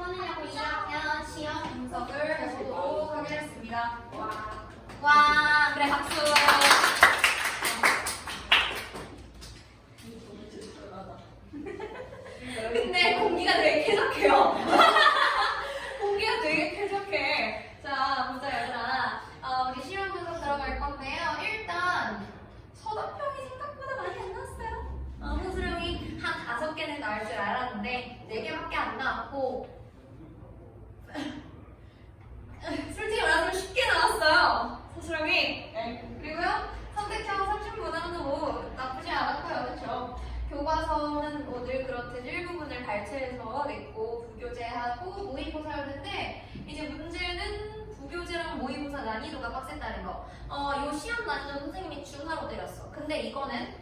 2003년하고 2학년 시험 분석을 해보도록 하겠습니다. 와, 그래 박수. 근데 공기가 되게 쾌적해요. 공기가 되게 쾌적해. 자, 보자 얘들아. 우리 시험 분석 들어갈 건데요. 일단 서답형이 생각보다 많이 안 나왔어요. 서술형이 한 5개는 나올 줄 알았는데 4개밖에 안 나왔고 솔직히 말하면 쉽게 나왔어요. 서술형이. 그리고요 선택형 30문항도 뭐 나쁘지 않았고요. 그렇죠? 교과서는 뭐 늘 그렇듯 일부분을 발췌해서 냈고 부교재하고 모의고사였는데 이제 문제는 부교재랑 모의고사 난이도가 빡셌다는 거. 요 시험 난이도 선생님이 중하로 때렸어. 근데 이거는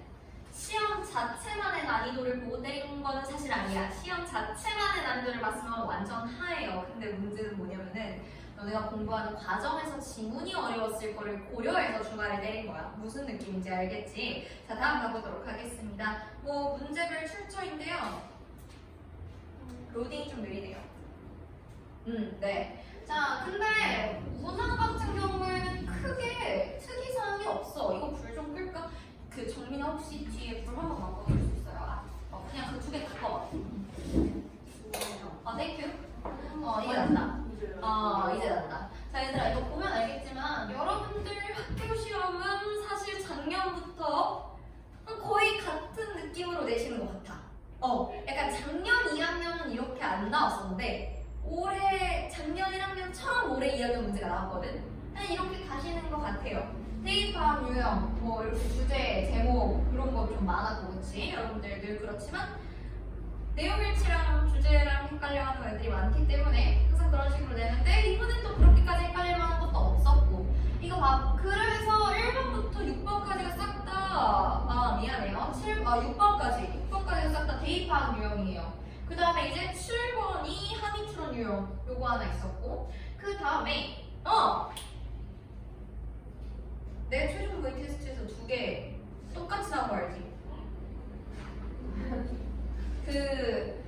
시험 자체만의 난이도를 보고 때린 거는 사실 아니야. 시험 자체만의 난이도를 봤으면 완전 하예요. 근데 문제는 뭐냐면은 너네가 공부하는 과정에서 지문이 어려웠을 거를 고려해서 중간에 때린 거야. 무슨 느낌인지 알겠지? 자, 다음 가보도록 하겠습니다. 뭐 문제별 출처인데요. 로딩이 좀 느리네요. 네. 자, 근데 문항 같은 경우에는 크게 특이사항이 없어. 이거 불 좀 끌까? 그 정민아 혹시 뒤에 불 한번 바꿔줄 수 있어요? 그냥 그 2개 바꿔봐. 땡큐. 이제 난다. 이제 난다. 자, 얘들아, 이거 보면 알겠지만 여러분들 학교 시험은 사실 작년부터 거의 같은 느낌으로 내시는 것 같아. 약간 작년 2학년은 이렇게 안 나왔었는데 올해 작년 1학년처럼 올해 2학년 문제가 나왔거든. 그냥 이렇게 가시는 것 같아요. 대입학 유형, 뭐 이렇게 주제, 제목 그런 거 좀 많았고, 그렇지? 여러분들 늘 그렇지만 내용일치랑 주제랑 헷갈려하는 애들이 많기 때문에 항상 그런 식으로 내는데 이번엔 또 그렇게까지 헷갈릴 만한 것도 없었고 이거 봐. 그래서 1번부터 6번까지가 싹 다 미안해요. 6번까지가 싹 다 대입학 유형이에요. 그 다음에 이제 7번이 한의추론 유형 요거 하나 있었고 그 다음에 내 최종 V 테스트에서 2개 똑같이 나온 거 알지? 그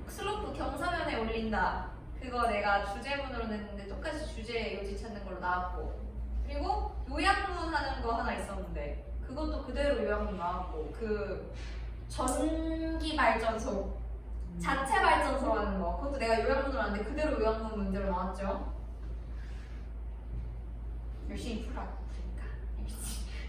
슬로프 경사면에 올린다. 그거 내가 주제문으로 냈는데 똑같이 주제 요지 찾는 걸로 나왔고 그리고 요약문 하는 거 하나 있었는데 그것도 그대로 요약문 나왔고 그 전기 발전소 자체 발전소 하는 거 그것도 내가 요약문으로 하는데 그대로 요약문 문제로 나왔죠. 열심히 풀라고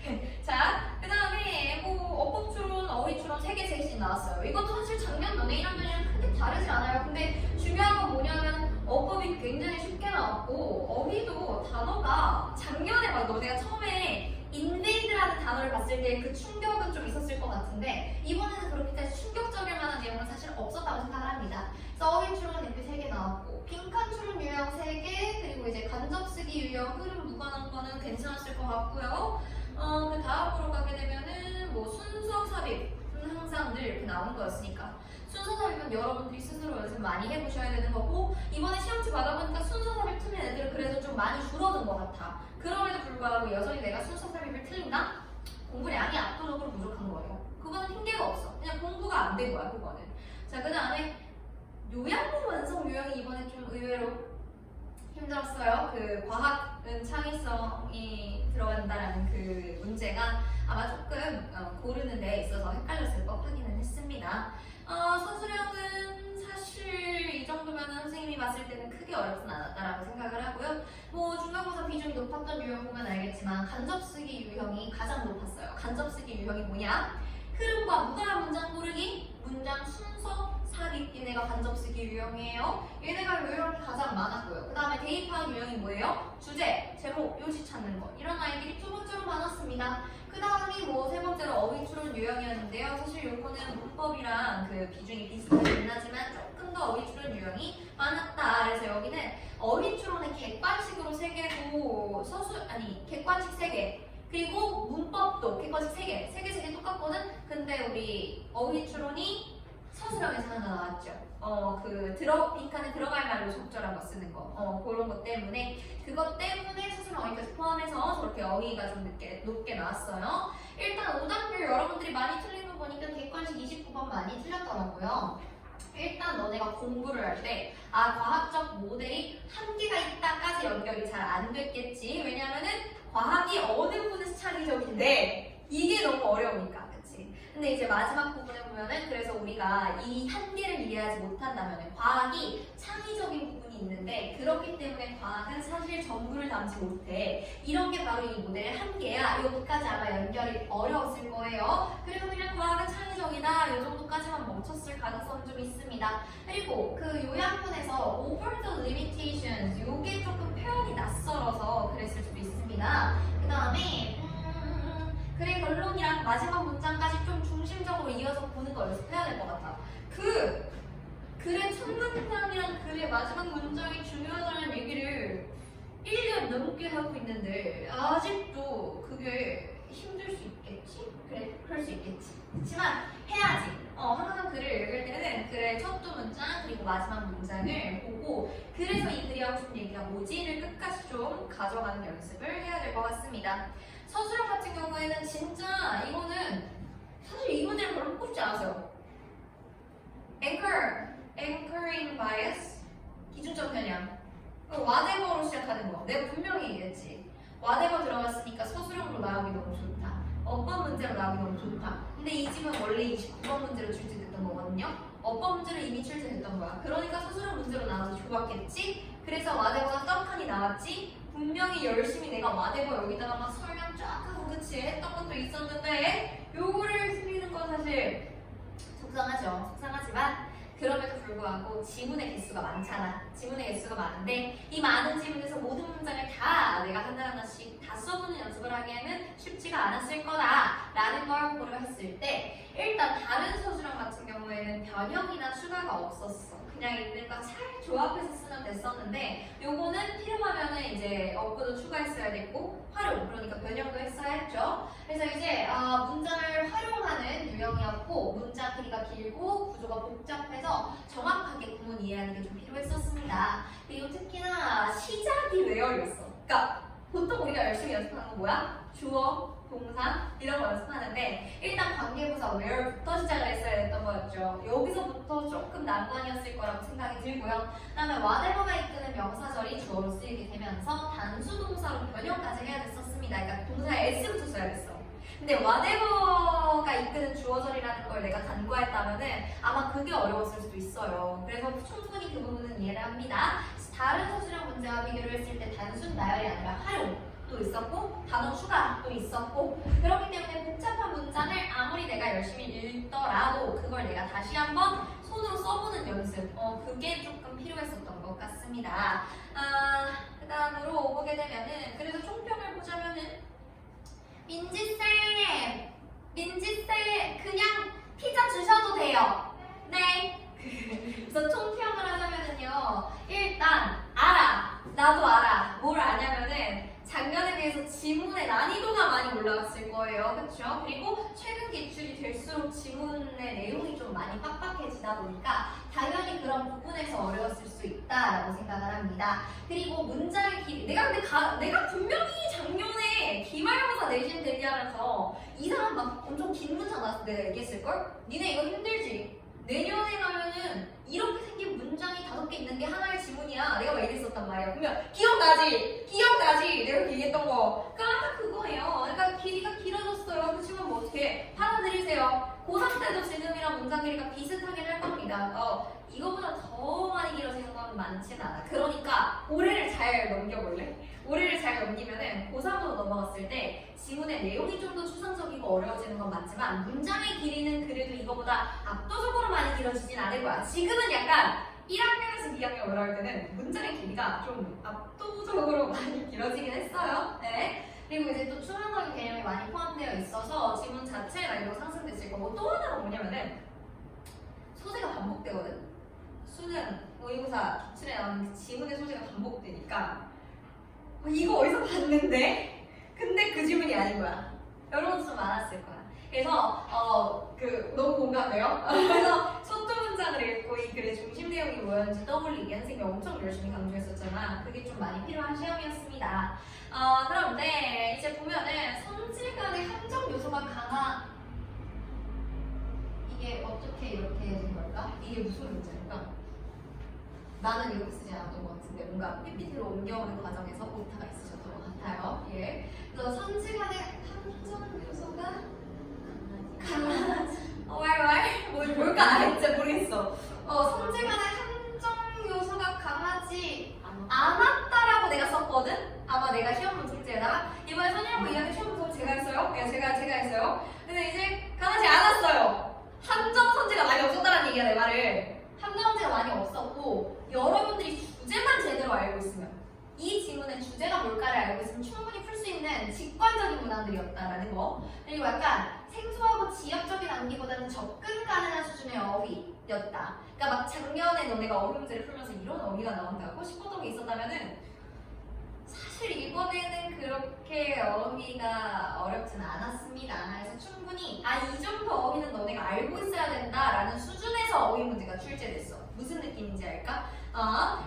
그러니까. 자, 그 다음에 뭐 어법추론, 어휘추론 3개 셋이 나왔어요. 이것도 사실 작년 너네 1학년이랑 크게 다르지 않아요. 근데 중요한 건 뭐냐면 어법이 굉장히 쉽게 나왔고 어휘도 단어가 작년에 막 너네가 처음에 인베이드라는 단어를 봤을 때 그 충격은 좀 있었을 것 같은데 이번에는 그렇게까지 충격적일 만한 내용은 사실 없었다고 생각을 합니다. 그래서 어휘추론 이렇게 3개 나왔고 빈칸추론 유형 3개 그리고 이제 간접쓰기 유형 흐름 무관한 거는 괜찮았을 것 같고요. 그 다음으로 가게 되면은 뭐 순서 삽입은 항상 늘 이렇게 나오는 거였으니까 순서 삽입은 여러분들이 스스로 연습 많이 해보셔야 되는 거고 이번에 시험지 받아보니까 순서 삽입 틀린 애들은 그래도 좀 많이 줄어든 것 같아. 그럼에도 불구하고 여전히 내가 순서 삽입을 틀린다? 공부량이 압도적으로 부족한 거예요. 그거는 핑계가 없어. 그냥 공부가 안 된 거야 그거는. 자, 그 다음에 요약문 완성 유형이 이번에 좀 의외로 힘들었어요. 그 과학은 창의성이 들어간다라는 그 문제가 아마 조금 고르는 데에 있어서 헷갈렸을 것 하기는 했습니다. 서술형은 사실 이 정도면 선생님이 봤을 때는 크게 어렵진 않았다라고 생각을 하고요. 뭐 중간고사 비중이 높았던 유형 보면 알겠지만 간접쓰기 유형이 가장 높았어요. 간접쓰기 유형이 뭐냐? 흐름과 무관한 문장 고르기, 문장 순서 삽입 얘네가 간접쓰기 유형이에요. 얘네가 유형이 가장 많았고요. 그 다음에 대입학 유형이 뭐예요? 주제, 제목, 요지 찾는 거 이런 아이들이 2번째로 많았습니다. 그 다음이 뭐 3번째로 어휘추론 유형이었는데요. 사실 요거는 문법이랑 그 비중이 비슷하긴 하지만 조금 더 어휘추론 유형이 많았다. 그래서 여기는 어휘추론의 객관식으로 3개고 객관식 3개 그리고 문법도 객관식 3개 3개 똑같거든? 근데 우리 어휘추론이 서술형에서 하나 나왔죠. 빈칸에 들어갈 말로 적절한 거 쓰는 거. 그런 것 때문에 그것 때문에 서술형 어휘까지 포함해서 저렇게 어휘가 좀 높게 나왔어요. 일단 오답률 여러분들이 많이 틀린 거 보니까 객관식 29번 많이 틀렸더라고요. 일단 너네가 공부를 할 때 과학적 모델이 한계가 있다까지 연결이 잘 안 됐겠지. 왜냐면은 과학이 어느 부분에서 창의적인데 이게 너무 어려우니까. 그치? 근데 이제 마지막 부분에 보면은 그래서 우리가 이 한계를 이해하지 못한다면은 과학이 창의적인 부분이 있는데 그렇기 때문에 과학은 사실 전부를 담지 못해. 이런 게 바로 이 모델의 한계야. 여기까지 아마 연결이 어려웠을 거예요. 그리고 그냥 과학은 창의적이다. 이 정도까지만 멈췄을 가능성이 좀 있습니다. 그리고 그 요약문에서 over the limitations 요게 조금 표현이 낯설어서 그랬을 수도 있습니다. 그 다음에 글의 결론이랑 마지막 문장까지 좀 중심적으로 이어서 보는 거 연습해야 될 것 같아. 글의 첫 문장이랑 글의 마지막 문장이 중요하다는 얘기를 1년 넘게 하고 있는데 아직도 그게 힘들 수 있겠지? 그래, 그럴 수 있겠지. 그렇지만 해야지. 항상 글을 읽을 때는 글의 첫 두 문장 그리고 마지막 문장을 보고 그래서 이 글이 하고 싶은 얘기가 뭐지를 끝까지 좀 가져가는 연습을 해야 될 것 같습니다. 서술형 같은 경우에는 진짜 이거는 사실 이 문제를 별로 뽑지 않았어요. anchoring bias, 기준점 편향. whatever로 시작하는 거. 내가 분명히 얘기했지. whatever 들어갔으니까 서술형으로 나오기 너무 좋다. 어법 문제로 나오기 너무 좋다. 근데 이 집은 원래 29번 문제로 출제됐던 거거든요. 어법 문제로 이미 출제됐던 거야. 그러니까 서술형 문제로 나와서 좋았겠지? 그래서 whatever가 떡하니 나왔지? 분명히 열심히 내가 whatever 여기다가 막 설명 쫙 하고 그치? 했던 것도 있었는데 요거를 틀리는 건 사실 속상하죠. 속상하지만 그럼에도 불구하고 지문의 개수가 많잖아. 지문의 개수가 많은데 이 많은 지문에서 모든 문장을 다 내가 하나하나씩 다 써보는 연습을 하기에는 쉽지가 않았을 거다라는 걸 고려했을 때 일단 다른 서술형 같은 경우에는 변형이나 추가가 없었어. 그냥 있는 거 잘 조합해서 쓰면 됐었는데 요거는 필요하면은 이제 어구도 추가했어야 됐고 활용, 그러니까 변형도 했어야 했죠. 그래서 이제 문장을 활용하는 유형이었고 문장 길이가 길고 구조가 복잡해서 정확하게 구문 이해하는 게 좀 필요했었습니다. 그리고 특히나 시작이 왜 어려웠어? 그러니까 보통 우리가 열심히 연습하는 건 뭐야? 주어, 동사 이런 거 연습하는데 일단 관계부사 where부터 시작을 했어야 됐던 거였죠. 여기서부터 조금 난관이었을 거라고 생각이 들고요. 그 다음에 whatever가 이끄는 명사절이 주어로 쓰이게 되면서 단수 동사로 변형까지 해야 됐었습니다. 그러니까 동사에 s부터 써야 됐어. 근데 whatever가 이끄는 주어절이라는 걸 내가 간과했다면은 아마 그게 어려웠을 수도 있어요. 그래서 충분히 그 부분은 이해를 합니다. 다른 서술형 문제와 비교를 했을 때 단순 나열이 아니라 활용도 있었고 단어 추가도 있었고 그렇기 때문에 복잡한 문장을 아무리 내가 열심히 읽더라도 그걸 내가 다시 한번 손으로 써보는 연습 그게 조금 필요했었던 것 같습니다. 그 다음으로 보게 되면은 그래서 총평을 보자면은 민지쌤 그냥 피자 주셔도 돼요. 네. 그래서 총평을 하자면은요 일단 나도 알아 뭘 아냐면은 작년에 비해서 지문의 난이도가 많이 올라갔을 거예요. 그쵸? 그리고 최근 기출이 될수록 지문의 내용이 좀 많이 빡빡해지다 보니까 당연히 그런 부분에서 어려웠을 수 있다라고 생각을 합니다. 그리고 문장의 길이 내가 분명히 작년에 기말고사 내신 대비하면서 이상한 막 엄청 긴 문장 나왔을 때 내가 얘기했을걸? 니네 이거 힘들지? 내년에 가면은 이렇게 생긴 문장이 5개 있는 게 하나의 지문이야. 내가 막 이랬었단 말이야. 그러면 기억나지? 내가 그렇게 얘기했던 거. 그러니까 그거예요. 그러니까 길이가 길어졌어요. 그치만 뭐 어떻게 받아들이세요. 고3 때도 지금이랑 문장 길이가 비슷하긴 할 겁니다. 이거보다 더 많이 길어지는 건 많진 않아. 그러니까 올해를 잘 넘겨볼래? 올해를 잘 넘기면은 고3으로 넘어갔을 때 지문의 내용이 좀 더 추상적이고 어려워지는 건 맞지만 문장의 길이는 그래도 이거보다 압도적으로 많이 길어지진 않을 거야. 지금은 약간 1학년에서 2학년 올라올 때는 문장의 길이가 좀 압도적으로 많이 길어지긴 했어요. 네. 그리고 이제 또 추상적인 개념이 많이 포함되어 있어서 지문 자체의 난이도가 상승됐을 거고 또 하나가 뭐냐면은 소재가 반복되거든. 수능, 모의고사, 기출에 나오는 그 지문의 소재가 반복되니까 이거 어디서 봤는데? 근데 그 지문이 아닌 거야. 이런 것도 좀 많았을 거야. 그래서 너무 공감돼요. 그래서 첫 두 문장을 읽고 이 글의 중심 내용이 뭐였는지 떠올리기 선생님이 엄청 열심히 강조했었잖아. 그게 좀 많이 필요한 시험이었습니다. 그런데 이제 보면은 성질 간의 함정 요소가 강한 이게 어떻게 이렇게 된 걸까? 이게 무슨 문제일까? 나는 이렇게 쓰지 않았던 것 같은데 뭔가 PPT로 옮겨오는 과정에서 오타가 있으셨던 것 같아요. 예. 그래서 선지간의 함정 요소가 강하지. 뭘까? 진짜 모르겠어. 선지간의 함정 요소가 강하지 않았다라고 내가 썼거든? 아마 내가 시험 문제에다가 이번에 선일고 2학년 시험 문제 제가 했어요? 네, 제가 했어요. 근데 이제 강하지 않았어요. 함정 선지가 많이 없었다는 얘기야, 내 말을. 함정 선지가 많이 없었고 여러분들이 주제만 제대로 알고 있으면 이 지문의 주제가 뭘까를 알고 있으면 충분히 풀 수 있는 직관적인 문항들이었다라는 거. 그리고 약간 생소하고 지역적인 암기보다는 접근 가능한 수준의 어휘였다. 그러니까 막 작년에 너네가 어휘 문제를 풀면서 이런 어휘가 나온다고 싶었던 게 있었다면은 사실 이번에는 그렇게 어휘가 어렵진 않았습니다. 그래서 충분히 이 정도 어휘는 너네가 알고 있어야 된다라는 수준에서 어휘 문제가 출제됐어. 무슨 느낌인지 알까?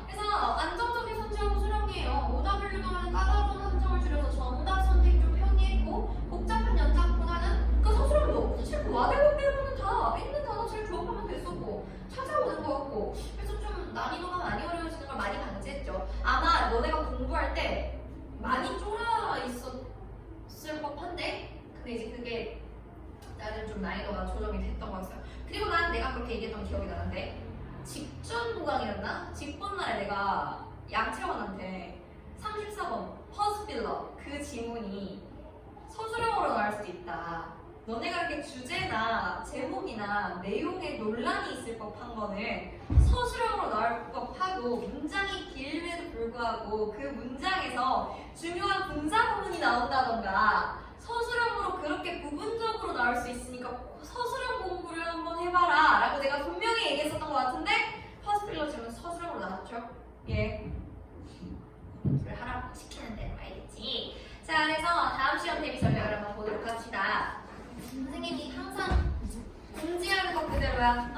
그래서 안정적인 선지하고 수령이에요. OW도 하는 까다로운 함정을 줄여서 정답 선택 좀 편리했고 복잡한 연작보다는 그 서술형도 사실 그 와대고 빼고는 다 있는 단어 잘 조합하면 됐었고 찾아오는 것 같고 그래서 좀 난이도가 많이 어려워지는 걸 많이 방지했죠. 아마 너네가 공부할 때 많이 쫄아 있었을 법한데 근데 이제 그게 나는 좀 난이도가 조정이 됐던 거였어요. 그리고 난 내가 그렇게 얘기했던 기억이 나는데 직전 보강이었나? 직본날에 내가 양채원한테 34번 퍼스필러 그 지문이 서술형으로 나올 수도 있다. 너네가 이렇게 주제나 제목이나 내용에 논란이 있을 법한 거는 서술형으로 나올 법하고 문장이 길음에도 불구하고 그 문장에서 중요한 분사 부분이 나온다던가 서술형으로 그렇게 부분적으로 나올 수 있으니까 서술형 공부를 한번 해봐라 라고 내가 분명히 얘기했었던 것 같은데 퍼스필러 지금 서술형으로 나왔죠? 예. 공부를 하라고 시키는 대로 알겠지? 자, 그래서 다음 시험 대비 전략을 한번 보도록 합시다. 선생님이 항상 공지하는 것 그대로야.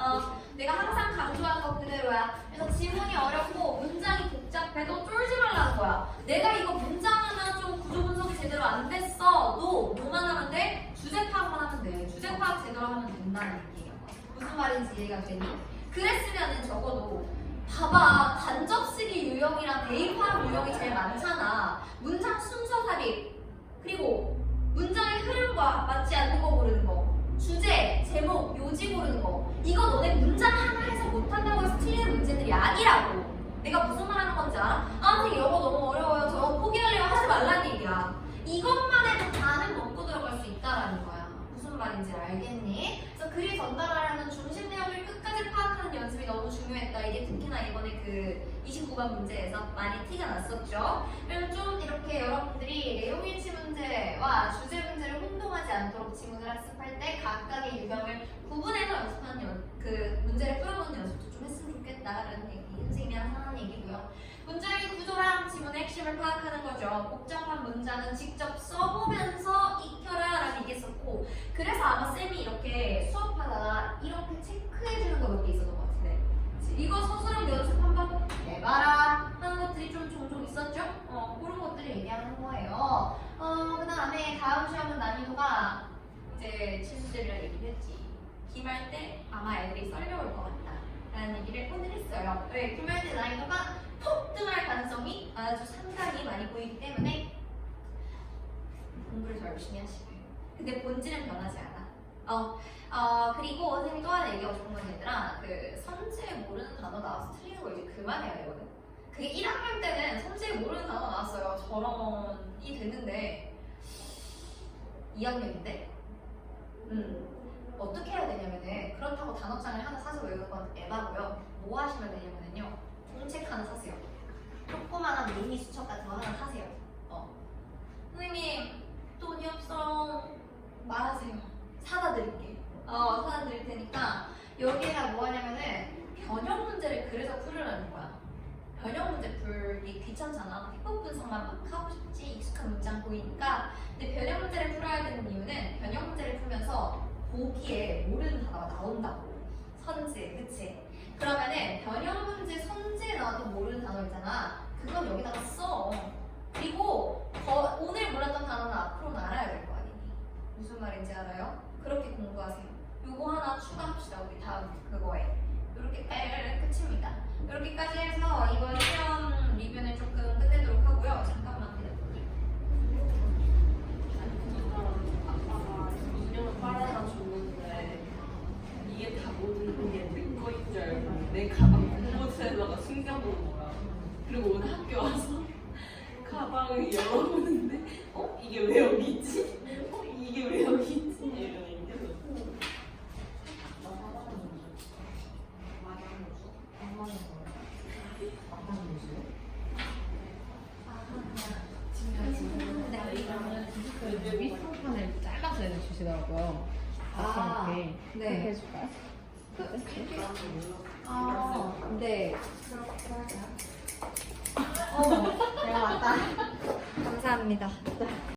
내가 항상 강조하는 것 그대로야. 그래서 지문이 어렵고 문장이 복잡해도 쫄지 말라는 거야. 내가 이거 문장 하나 좀 구조 분석이 제대로 안 됐어도 뭐만 하면 돼? 주제 파악만 하면 돼. 주제 파악 제대로 하면 된다는 얘기예요. 무슨 말인지 이해가 되니? 그랬으면은 적어도 봐봐. 간접 쓰기 유형이랑 대입화학 유형이 제일 많잖아. 문장 순서 삽입 그리고 문장의 흐름과 맞지 않는 거 고르는 거 주제, 제목, 요지 고르는 거 이거 너네 문장 하나 해서 못한다고 해서 틀리는 문제들이 아니라고. 내가 무슨 말 하는 건지 알아? 선생님 영어 너무 어려워요. 저거 포기하려고 하지 말라는 얘기야. 이것만 해도 다는 먹고 들어갈 수 있다라는 거야. 무슨 말인지 알겠니? 그래서 글이 전달하려는 중심 내용을 끝까지 파악하는 연습이 너무 중요했다. 이게 특히나 이번에 그 29번 문제에서 많이 티가 났었죠. 그래서 좀 이렇게 여러분들이 내용일치 문제와 주제 문제를 혼동하지 않도록 지문을 학습할 때 각각의 유형을 구분해서 연습하는 그 문제를 풀어보는 연습도 좀 했으면 좋겠다라는 얘기, 선생님이랑 하는 얘기고요. 문장의 구조랑 지문의 핵심을 파악하는 거죠. 복잡한 문장은 직접 써보면서 익혀라라고 얘기했었고 그래서 아마 쌤이 이렇게 수업하다가 이렇게 체크해주는 거 몇 개 있었던 것 같은데 이거 서술형 연습 한번 해봐라 하는 것들이 좀 종종 있었죠? 그런 것들을 얘기하는 거예요. 그 다음에 다음 시험은 난이도가 이제 실수들이랑 얘기를 했지. 기말 때 아마 애들이 썰려올 것 같다 라는 얘기를 오늘 했어요. 왜? 기말 때 난이도가 폭등할 가능성이 아주 상당히 많이 보이기 때문에 공부를 더 열심히 하시고요. 근데 본질은 변하지 않아. 그리고 선생님이 또 하나 얘기하고 싶은 건 얘들아 그 선지에 모르는 단어 나와서 틀리는 거 이제 그만해야 되거든. 그게 1학년 때는 선지에 모르는 단어 나왔어요. 저런이 됐는데 2학년인데 어떻게 해야 되냐면은 그렇다고 단어장을 하나 사서 외우는 건 에바고요. 뭐 하시면 되냐면은요 공책 하나 사세요. 조그만한 미니 수첩 같은 거 하나 사세요. 선생님 돈이 없어 말하세요. 사다 드릴게. 사다 드릴 테니까 여기에다 뭐 하냐면은 변형 문제를 그래서 풀으라는 거야. 변형 문제 풀기 귀찮잖아. 해법 분석만 막 하고 싶지 익숙한 문장 보이니까. 근데 변형 문제를 풀어야 되는 이유는 변형 문제를 풀면서 보기에 모르는 단어가 나온다고. 선지, 그치? 그러면은 변형 문제 선지에 나왔던 모르는 단어 있잖아. 그건 여기다가 써. 그리고 오늘 몰랐던 단어는 앞으로는 알아야 될 거 아니니? 무슨 말인지 알아요? 그렇게 공부하세요. 요거 하나 추가합시다. 우리 다음 그거에. 이렇게 그렇게까지 해서 이번 시험 리뷰는 조금 끝내도록 하고요. 잠깐만 기다려주세요. 아빠가 인형을 빨아다 줬는데 이게 다 모든 게 내 거인 줄 알고 내 가방 곳곳에다가 숨겨놓은 거야. 그리고 오늘 학교 와서 가방을 열어보는데 이게 왜 여기 있지? 이게 왜 여기 있지? 이러는데 그 미스터판을 잘라서 애들 주시더라고요. 아, 이렇게 네. 이렇게 해줄까요? 네. 내가 왔다. 감사합니다.